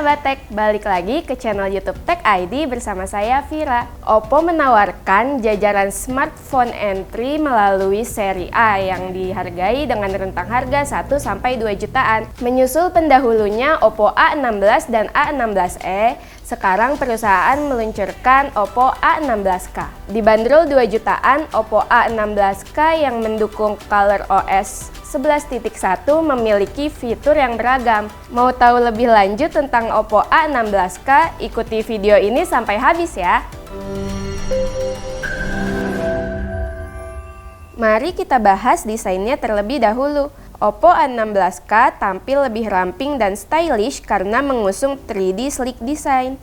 Sahabat Tech, balik lagi ke channel YouTube Tech ID bersama saya Vira. Oppo menawarkan jajaran smartphone entry melalui seri A yang dihargai dengan rentang harga 1-2 jutaan. Menyusul pendahulunya Oppo A16 dan A16e, sekarang perusahaan meluncurkan Oppo A16K. Dibanderol 2 jutaan, Oppo A16K yang mendukung ColorOS 11.1 memiliki fitur yang beragam. Mau tahu lebih lanjut tentang Oppo A16K? Ikuti video ini sampai habis ya. Mari kita bahas desainnya terlebih dahulu. Oppo A16K tampil lebih ramping dan stylish karena mengusung 3D sleek design.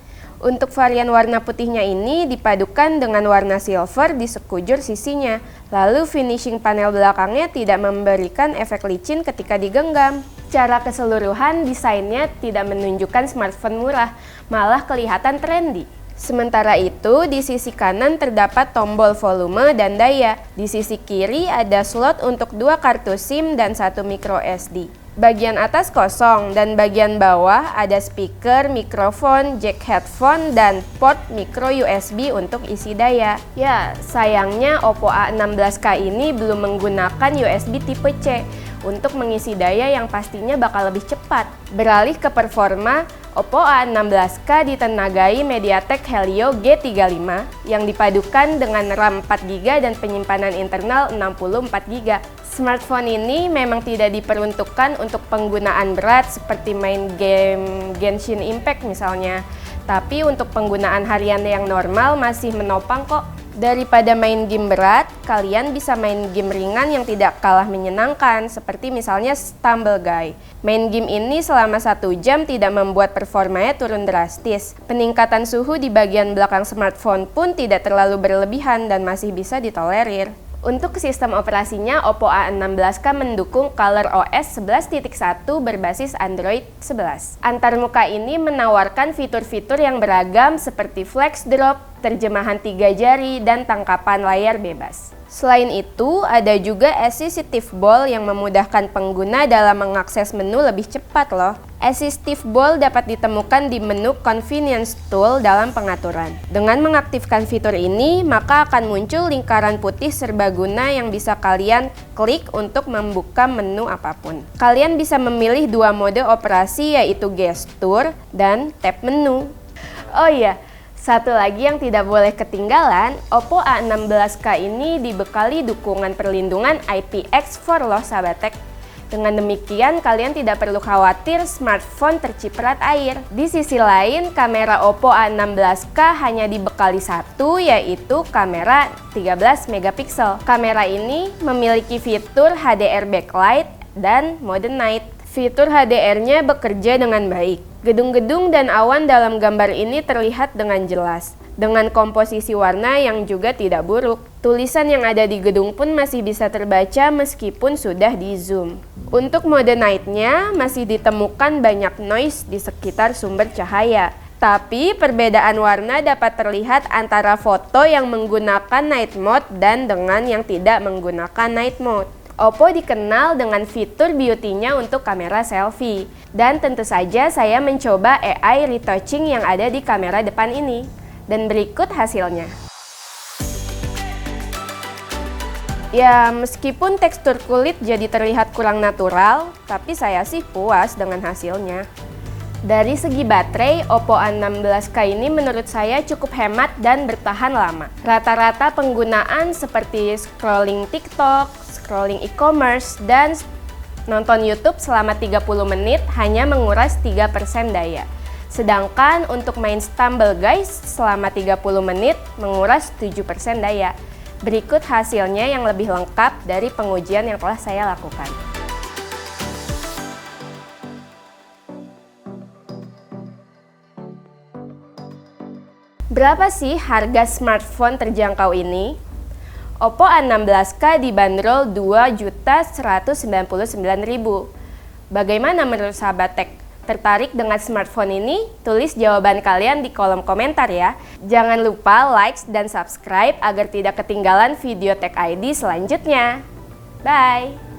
Untuk varian warna putihnya ini dipadukan dengan warna silver di sekujur sisinya. Lalu finishing panel belakangnya tidak memberikan efek licin ketika digenggam. Secara keseluruhan desainnya tidak menunjukkan smartphone murah, malah kelihatan trendy. Sementara itu, di sisi kanan terdapat tombol volume dan daya. Di sisi kiri ada slot untuk 2 kartu SIM dan 1 micro SD. Bagian atas kosong dan bagian bawah ada speaker, mikrofon, jack headphone, dan port micro USB untuk isi daya. Ya, sayangnya Oppo A16K ini belum menggunakan USB tipe C untuk mengisi daya yang pastinya bakal lebih cepat. Beralih ke performa, Oppo A16K ditenagai MediaTek Helio G35 yang dipadukan dengan RAM 4GB dan penyimpanan internal 64GB. Smartphone ini memang tidak diperuntukkan untuk penggunaan berat seperti main game Genshin Impact misalnya. Tapi untuk penggunaan harian yang normal masih menopang kok. Daripada main game berat, kalian bisa main game ringan yang tidak kalah menyenangkan, seperti misalnya Stumble Guy. Main game ini selama 1 jam tidak membuat performanya turun drastis. Peningkatan suhu di bagian belakang smartphone pun tidak terlalu berlebihan dan masih bisa ditolerir. Untuk sistem operasinya, Oppo A16K mendukung ColorOS 11.1 berbasis Android 11. Antarmuka ini menawarkan fitur-fitur yang beragam seperti flex drop, terjemahan 3 jari, dan tangkapan layar bebas. Selain itu, ada juga Assistive Ball yang memudahkan pengguna dalam mengakses menu lebih cepat loh. Assistive Ball dapat ditemukan di menu Convenience Tool dalam pengaturan. Dengan mengaktifkan fitur ini, maka akan muncul lingkaran putih serbaguna yang bisa kalian klik untuk membuka menu apapun. Kalian bisa memilih 2 mode operasi, yaitu gestur dan tab menu. Oh iya, satu lagi yang tidak boleh ketinggalan, Oppo A16K ini dibekali dukungan perlindungan IPX4 loh sahabat Tech. Dengan demikian, kalian tidak perlu khawatir smartphone terciprat air. Di sisi lain, kamera Oppo A16K hanya dibekali satu, yaitu kamera 13 megapiksel. Kamera ini memiliki fitur HDR backlight dan mode night. Fitur HDR-nya bekerja dengan baik. Gedung-gedung dan awan dalam gambar ini terlihat dengan jelas, dengan komposisi warna yang juga tidak buruk. Tulisan yang ada di gedung pun masih bisa terbaca meskipun sudah di zoom. Untuk mode night-nya masih ditemukan banyak noise di sekitar sumber cahaya. Tapi perbedaan warna dapat terlihat antara foto yang menggunakan night mode dan dengan yang tidak menggunakan night mode. Oppo dikenal dengan fitur beauty-nya untuk kamera selfie. Dan tentu saja saya mencoba AI retouching yang ada di kamera depan ini. Dan berikut hasilnya. Ya, meskipun tekstur kulit jadi terlihat kurang natural, tapi saya sih puas dengan hasilnya. Dari segi baterai, Oppo A16K ini menurut saya cukup hemat dan bertahan lama. Rata-rata penggunaan seperti scrolling TikTok, scrolling e-commerce, dan nonton YouTube selama 30 menit hanya menguras 3% daya. Sedangkan untuk main Stumble Guys selama 30 menit menguras 7% daya. Berikut hasilnya yang lebih lengkap dari pengujian yang telah saya lakukan. Berapa sih harga smartphone terjangkau ini? Oppo A16K dibanderol Rp2.199.000. Bagaimana menurut sahabat Tech? Tertarik dengan smartphone ini? Tulis jawaban kalian di kolom komentar ya. Jangan lupa like dan subscribe agar tidak ketinggalan video Tech ID selanjutnya. Bye!